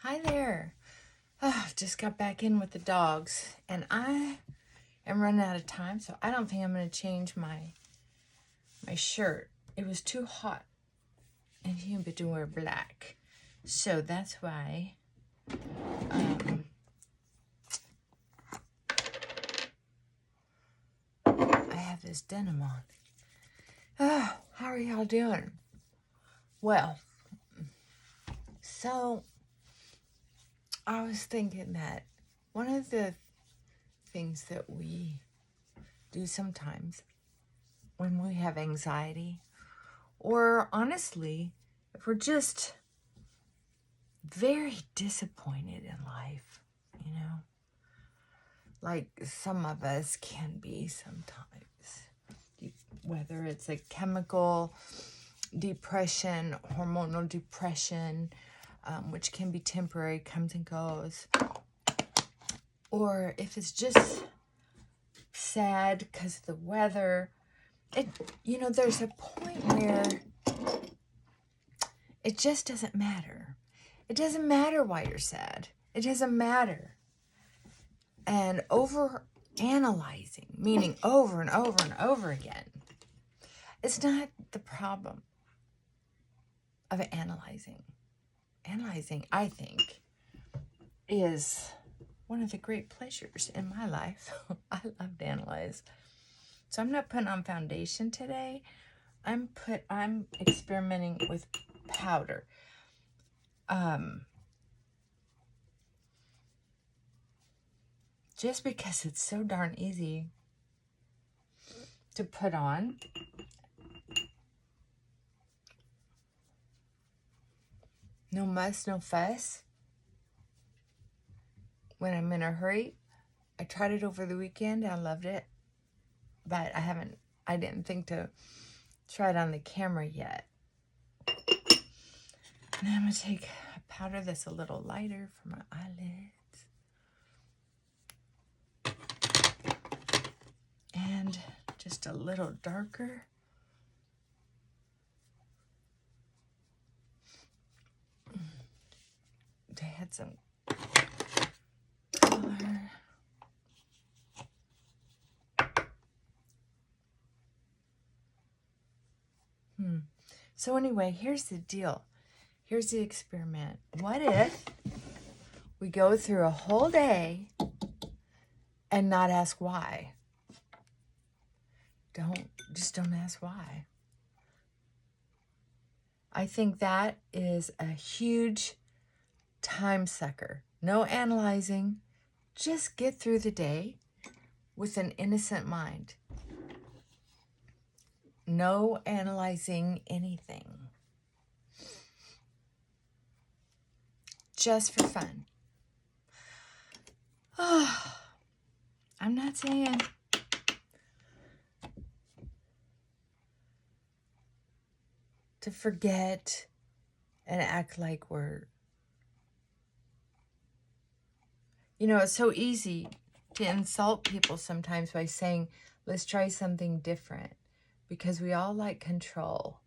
Hi there. Just got back in with the dogs, and I am running out of time, so I don't think I'm going to change my shirt. It was too hot and humid to wear black, so that's why I have this denim on. How are y'all doing? Well, so I was thinking that one of the things that we do sometimes when we have anxiety, or honestly, if we're just very disappointed in life, like some of us can be sometimes, whether it's a chemical depression, hormonal depression, which can be temporary, comes and goes, or if it's just sad because of the weather, there's a point where it just doesn't matter. It doesn't matter why you're sad. It doesn't matter. And over analyzing, meaning over and over and over again, it's not the problem of analyzing. Analyzing, I think, is one of the great pleasures in my life. I love to analyze. So I'm not putting on foundation today. I'm experimenting with powder. Just because it's so darn easy to put on. No muss, no fuss. When I'm in a hurry, I tried it over the weekend. I loved it. But I didn't think to try it on the camera yet. Now I'm going to take a powder that's a little lighter for my eyelids. And just a little darker. They had some color. So anyway, here's the deal. Here's the experiment. What if we go through a whole day and not ask why? Just don't ask why. I think that is a huge time sucker. No analyzing. Just get through the day with an innocent mind. No analyzing anything. Just for fun. I'm not saying to forget and act like we're... it's so easy to insult people sometimes by saying, let's try something different, because we all like control.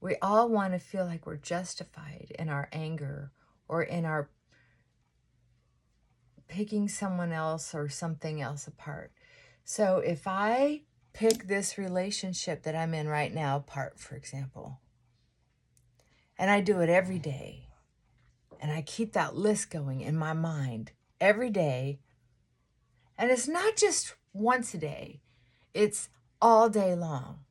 We all want to feel like we're justified in our anger or in our picking someone else or something else apart. So if I pick this relationship that I'm in right now apart, for example, and I do it every day, and I keep that list going in my mind every day, and it's not just once a day, it's all day long.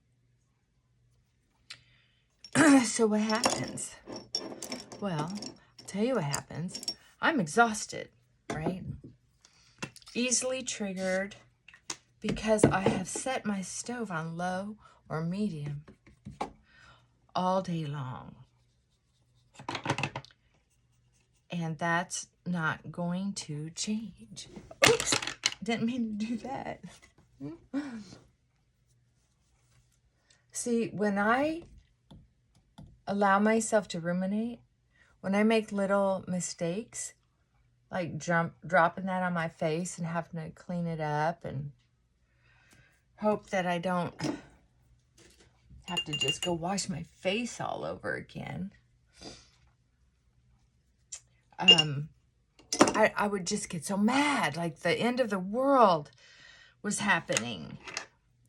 So what happens? Well, I'll tell you what happens. I'm exhausted, right? Easily triggered because I have set my stove on low or medium all day long. And that's not going to change. Oops, didn't mean to do that. See, when I allow myself to ruminate, when I make little mistakes, like dropping that on my face and having to clean it up and hope that I don't have to just go wash my face all over again. I would just get so mad, like the end of the world was happening.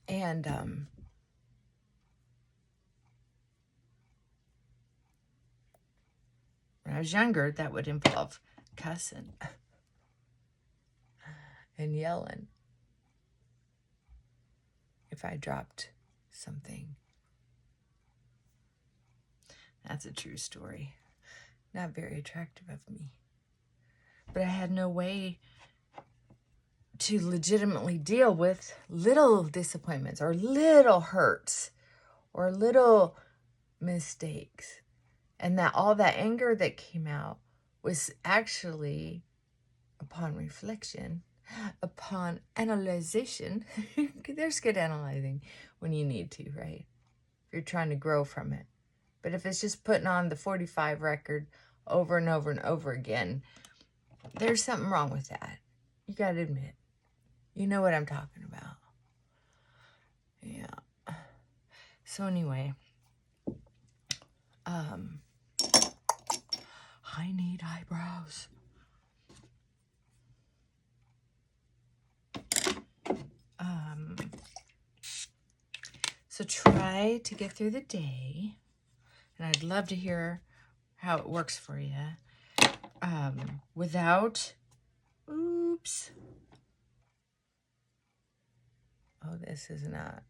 And when I was younger, that would involve cussing and yelling if I dropped something. That's a true story. Not very attractive of me. But I had no way to legitimately deal with little disappointments or little hurts or little mistakes. And that all that anger that came out was actually, upon reflection, upon analyzation, there's good analyzing when you need to, right? If you're trying to grow from it. But if it's just putting on the 45 record over and over and over again, there's something wrong with that. You got to admit. You know what I'm talking about. Yeah. So anyway, I need eyebrows. So try to get through the day, and I'd love to hear how it works for you, without, oops. Oh, this is not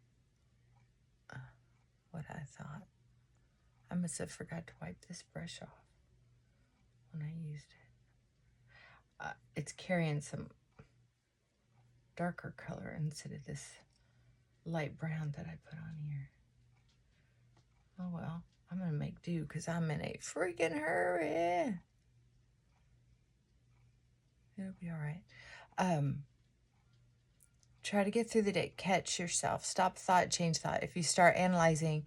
what I thought. I must have forgot to wipe this brush off when I used it. It's carrying some darker color instead of this light brown that I put on here. Oh well, I'm gonna make do because I'm in a freaking hurry. It'll be all right. Try to get through the day. Catch yourself. Stop thought, change thought. If you start analyzing,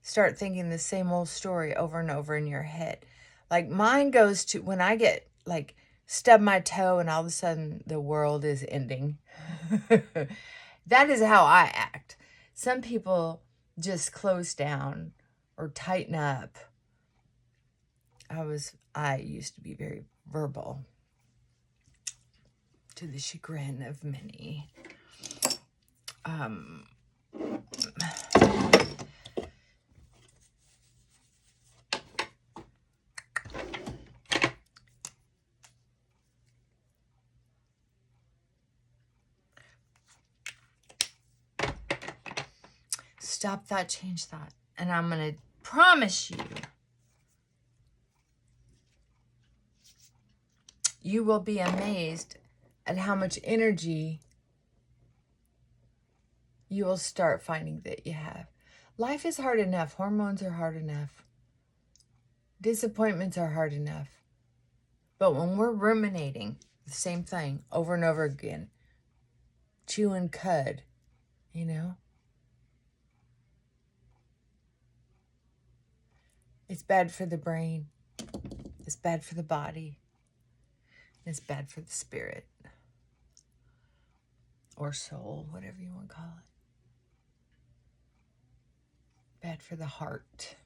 start thinking the same old story over and over in your head. Like mine goes to when I get like stub my toe and all of a sudden the world is ending. That is how I act. Some people just close down or tighten up. I used to be very verbal, to the chagrin of many. Stop thought, change thought. And I'm going to promise you, you will be amazed at how much energy you will start finding that you have. Life is hard enough. Hormones are hard enough. Disappointments are hard enough. But when we're ruminating the same thing over and over again, chewing cud, you know, it's bad for the brain. It's bad for the body. It's bad for the spirit. Or soul, whatever you want to call it. Bad for the heart.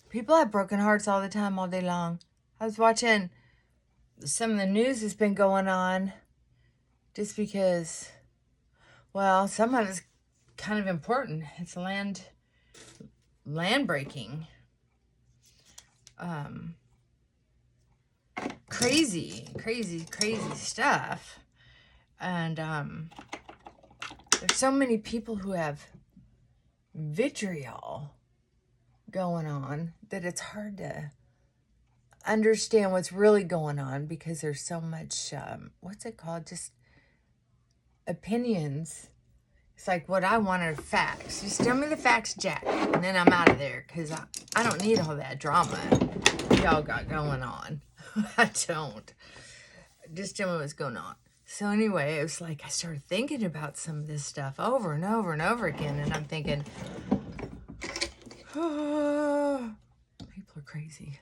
People have broken hearts all the time, all day long. I was watching some of the news that's been going on just because, well, some of it's kind of important. It's land breaking. Crazy stuff. And there's so many people who have vitriol going on that it's hard to understand what's really going on because there's so much, what's it called? Just opinions. It's like what I want are facts. Just tell me the facts, Jack, and then I'm out of there because I don't need all that drama y'all got going on. I don't. Just tell me what's going on. So anyway, it was like I started thinking about some of this stuff over and over and over again, and I'm thinking, oh, people are crazy.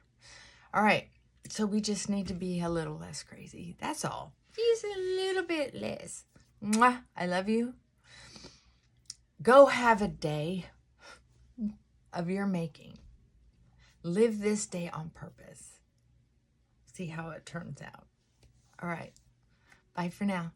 All right, so we just need to be a little less crazy. That's all. Just a little bit less. Mwah, I love you. Go have a day of your making. Live this day on purpose. see how it turns out. All right. Bye for now.